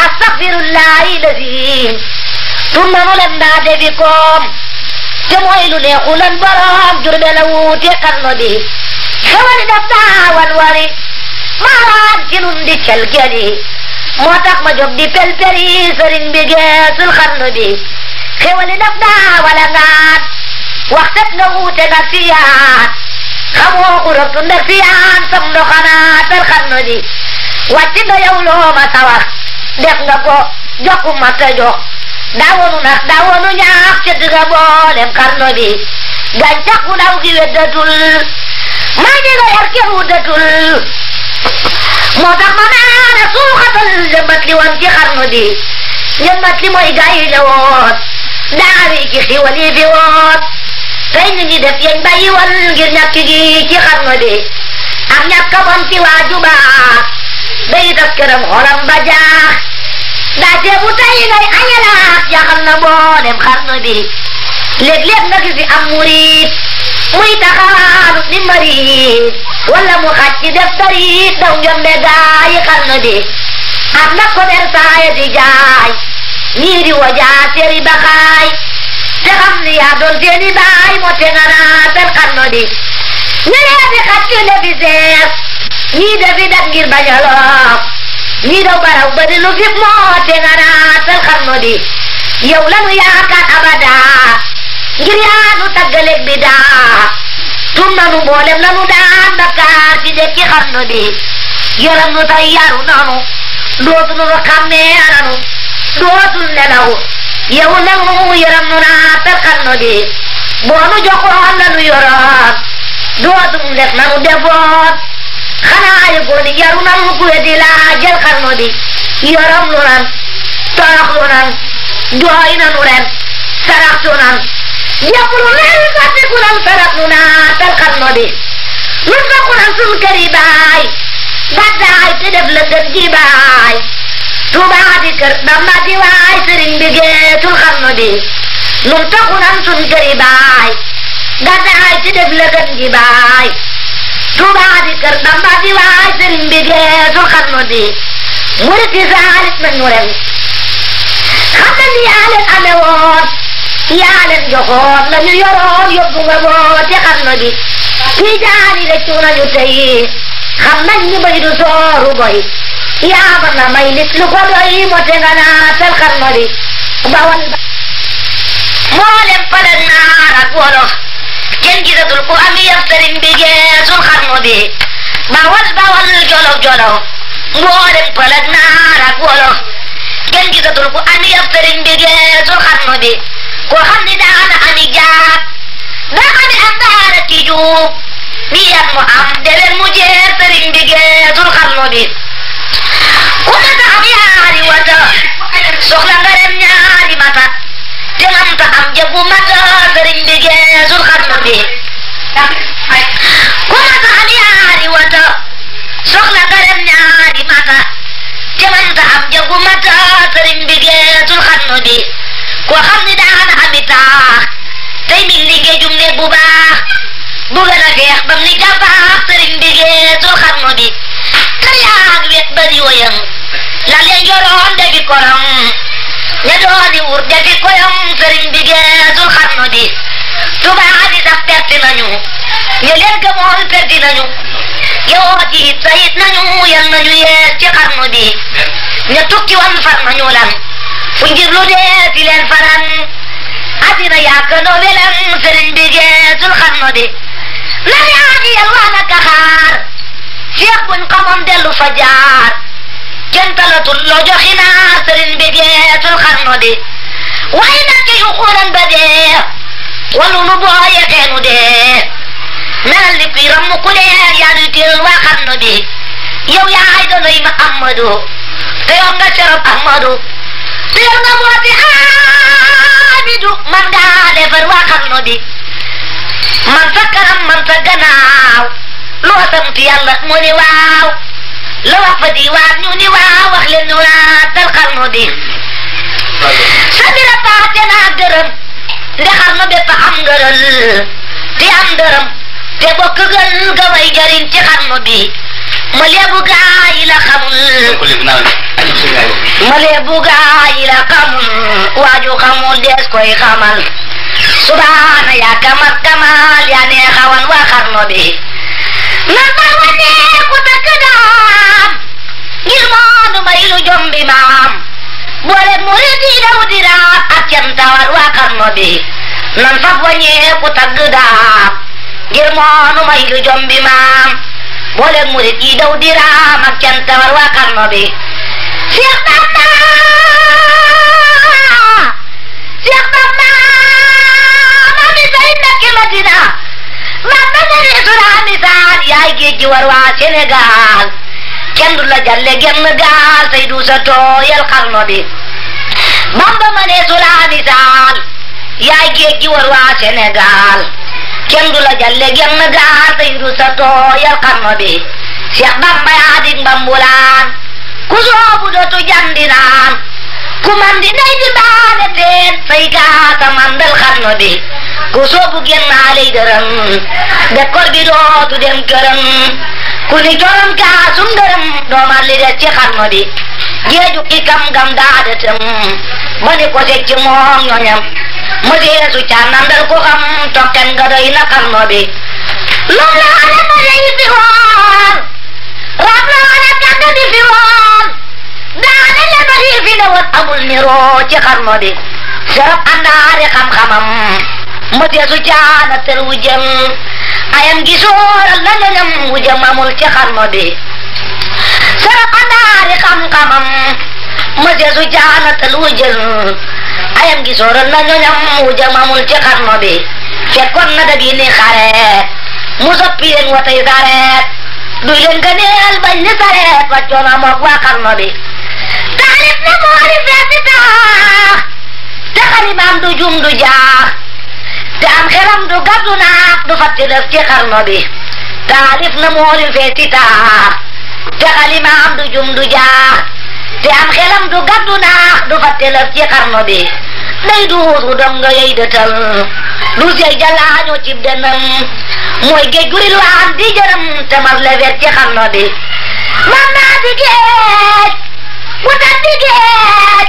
astaghfirullahi lazim tumma nu len daa defi koom te mooy lu neexulan borom jurbe la wuute xarnu bi xewali daf daa walwali maaraan ci nun di celgeli moo tax ma jóg di pelpeli sëriñ bi geesul xarnu bi xewali daf daa wala ngaat waxtat nga wuute nga siyaat xamoo ku rëbtu ndax siyaan sam ndoxanaatal xarnu bi wàcc nga yow loo ma sawax def nga ko jokku ma ta jox daawonu nax daawonu ñaax cëdd nga boolem xarnu bi gàncax gu ndaw gi weddatul maa ngi nga yar kenn wuddatul moo tax ma naan suuxatal jëmbat li woon ci xarnu bi jëmbat li mooy gaa yi ñëwoon daawi ci xiwal yi fi woon tey ñu ngi def yañ bàyyi woon ngir ñàkk gi ci xarnu bi ak ñàkk a bon ci waaju baax day tas këram xolam ba jaax daa teebu tey ngay añalaat jaaxal na mboolem xarnu bi léeg-léeg nga gis am murit muy taxawaalu ni marit wala mu xaj ci def tarit daw njombe gaa yi xarnu bi am na commerçant ya di jaay ñii di wajaa seeri baxaay te xam ni yaa doon seeni baay moo te nga naatal xarnu bi ñeneen di xaj ci lebi sees ñii defi dat ngir bañ a loof ñii daw baraw bari lu fip moo te nga naatal xarnu bi yow lanu yaakaar abada ngir yaa nu taggaleeg bi daa tum nanu mboolem lanu daan bakkaar ci dekki xarnu bi yaram nu tay yaru nanu dootu nu xàmmee nanu dootul nelaw yow nanu yaram nu naatal xarnu bi boo nu joxoon lanu yoroon dootu nu def nanu defoon xanaa yëgoo ni yaru nanu ku weddi laa jël xarnu bi yaram nu nan toroxlu nan jooy nanu ren saraxtu nan yëppulu nen fàttiku nan sarax nu naatal xarnu bi lu sakku nan sun këri baay gàddaay te def la gën ji baay Tuubaa di kër Bamba di waay sëriñ bi geetul xarnu bi lu sakku nan sun këri baay gàddaay te def la gën ji baay Tuubaa di kër Bamba di waay sëriñ bi geetul xarnu bi murit yi saalit nañu ren xam na ni yaa leen amee woon yaa leen joxoon la ñu yoroon yóbbu nga boo ci xarnu bi kii jaani rëccu nañu tey xam nañ ni bay du sooru boy yaa ba na may nit lu ko doy moo te nga naatal xarnu bi bawal moo leen palag naar ak wolof kenn gisatul ku am yëf sëriñ bi geesul xarnu bi bawal jolof jolof moo leen palag naar ak wolof kenn gisatul ku am yëf sëriñ bi geesul xarnu bi ko xam ni daana ami jaat daa xami am daara ci juub bi yat mu am deleen mu jeer sëriñ bi geesul xarnu bi ku mata am yaari wata soxla nga ren ñaari mata te am ta am jëgu mata sëriñ bi geesul xarnu bi ku mata am yaari wata soxla nga ren ñaari mata te am ta am jëgu mata sëriñ bi geesul xarnu bi ko xam ni daana ami taax tey mi liggéey ne bu baax bu gën a feex bam ni jabaax sëriñ bi geesul xarnu bi kër yaa ngi wet bari woyam la leen yoroon defi korom ña dooni wur defi koyom sëriñ bi geesul xarnu bi Tuubaa di sax perte nañu ñu leen gëmoon perte nañu yow ji it sayit nañu yal nañu yees ci xarnu bi ña tukki wan far nañu lan fu ngir lu dee fi leen faran addina yàkkandoo welam sëriñ bi geesul xarnu bi na yaa ngi yalwaan ak xaar Cheikh buñ xamoon dellu fa jaar kenn talatul loo joxi naar sëriñ bi geesul xarnu bi waaye nag yu xuuran ba dee walu nu booye xeenu dee melal ni kuy ramm ku leer yaa nuy téel waa xarnu bi yow yaay donoy ma Ahmadu te yow nga cerop Ahmadu te yow nga booti Amidu man ngaa defar waa xarnu bi man sa kanam man sa gannaaw loo sant yàlla mu ni waaw loo wax fa diwaan ñu ni waaw wax leen ñu naatal xarnu bi sa bira paate naa gërëm nde xarnu bépp am ngërël te am dërëm te bokk gën ga way jariñ ci xarnu bi ma leebu gaa yi la xamul ma leebu gaa yi la xamul waaju xamul dees koy xamal subhaana yaa kamat kamal yaa neexawan waa xarnu bi man ma wanee ku takk daam ngir moonu may lu jombi maam boole murid yi daw diraam ak cantawal waa xarnu bi nan fab wañee ku takk daam ngir moonu may lu jombi maam boole murid yi daw diraam ak cantawal waa xarnu bi Cheikh Bamba Cheikh Bamba mami say nekki Madina Bamba ne sura misaal yaay géej gi war waa Sénégal kenn du la jalle genn gaal say du sa tooyal xarno bi Bamba ma ne su laa misaal yaay géej gi war waa Sénégal kenn du la jalle genn gaal say du sa tooyal xarno bi Cheikh Bamba yaa di mbambulaan ku soobu dootu jandinaan ku mandi day di baale teen say kaasa mandal xarno bi ku soobu gennaaley dërëm dekkoor bi dootu dem këram ku ni corom kaasum ngërëm doomal li des ci xarno bi géeju ikam gam daadatam ba ni ko seg ci moom ñoñam ma seesu ca nandal ko xam tokken nga doy na xarno bi lum la ale ma dey fi woon rab la ale kàgga di fi woon daane le ma fi la woon amul niroo ci xarno bi sarab àndaare xam-xamam ma seesu ca na tër wu jëm ayam gi sooral la ñoñam wu jëm amul ci xarno bi sarab àndaare xam-xamam ma seesu ca na tër wu jëm ayam gi sooral la ñoñam wu jëm amul ci xarno bi fekkoon na dagi ni xareet mu soppi leen watay sareet duy leen gëneel bañ ni sareet wàccoon a moog waa xarno bi taalif na moori feesi taax te xalimaam du jum du jaax te am xelam du gàddu naax du fatti def ci xarno bi taalif na moori feesi taax te xalimaam du jum du jaax te am xelam du gàddu naax du fatti def ci xarno bi day duusu donga yey dëtal du sey jalaañoo cib denam mooy géej gu rilwaan di jërëm te mas lever ci xarno bi man naa di géej wutat di géej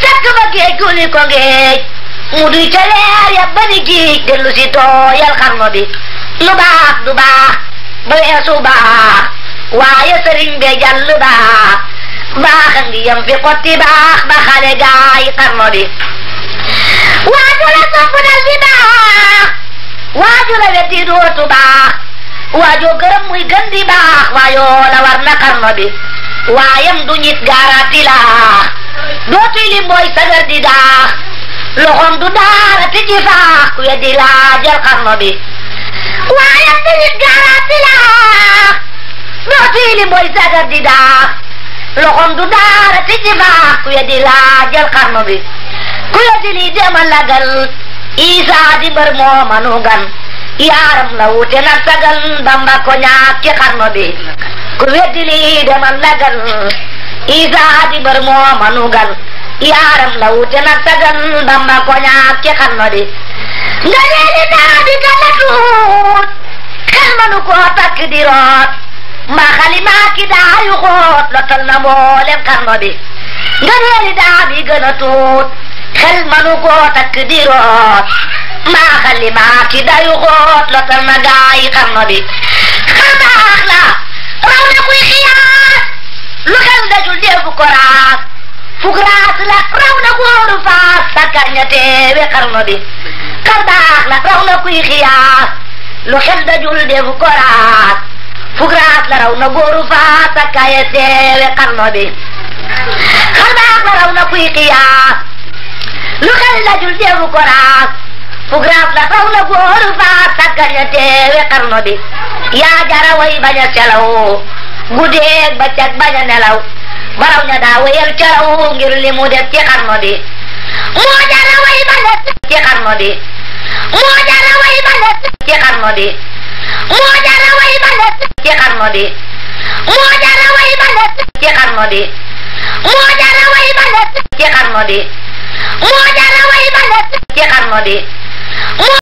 fekk ba géej gu ni ko géej mu duy ca leer ya ba ni géej dellu si tooyal xarno bi lu baax du baax ba weesu baax waaye sëriñ be jàll baax baaxa ngi yam fi xotti baax ba xale gaay xarno bi waaju la sopp dal fi baax waaju la wetti dootu baax waajoo gërëm muy gën di baax waayoo la war na xarno bi waayam du ñit gaaraati laax dootuy li mbooy sagar di daax loxoom du daara ti ci faax ku weddi laajal xarno bi waayam du ñit gaaraati laax dootuy li mbooy sagar di daax loxoom du daara ti ci faax ku weddi laajal xarno bi ku weddi lii demal lagal Isaa di mbër moo manu gan yaaram la wute nag sagal Bamba ko ñaak ci xarno bi ku weddi lii demal lagal Isaa di mbër moo manu gan yaaram la wute nag sagal Bamba ko ñaak ci xarno bi nga leeli daa di gala tuut xel manu koo takk di root mbaa xalimaa ki daa yu xoot lotal na mboolem xarno bi nga leeli daa di gën a tuut xel manu koo takk di root maa xalimaa ki dayu xoot lotal na gaay xarno bi xabaax la raw na kuy xiyaas lu xel dajul deefu ko raas fuk raas la raw na góoru faas sakka ña teewe xarno bi xabaax la raw na kuy xiyaas lu xel dajul deefu ko raas fuk raas la raw na góoru faas sakka ña teewe xarno bi xabaax la raw na kuy xiyaas lu xel dajul deefu ko raas fuk raas la raw na góoru faas sakka ña teewe xarno bi yaa jara way bañ a selaw guddeeg bëccëg bañ a nelaw baraw ña daa wéyal caraw ngir li mu def ci xarno bi moo jara way bañ a ci xarno bi moo jara way bañ a ci xarno bi moo jara way bañ a ci xarno bi moo jara way bañ a ci xarno bi moo jara way bañ a ci xarno bi moo jara way bañ a ci xarno bi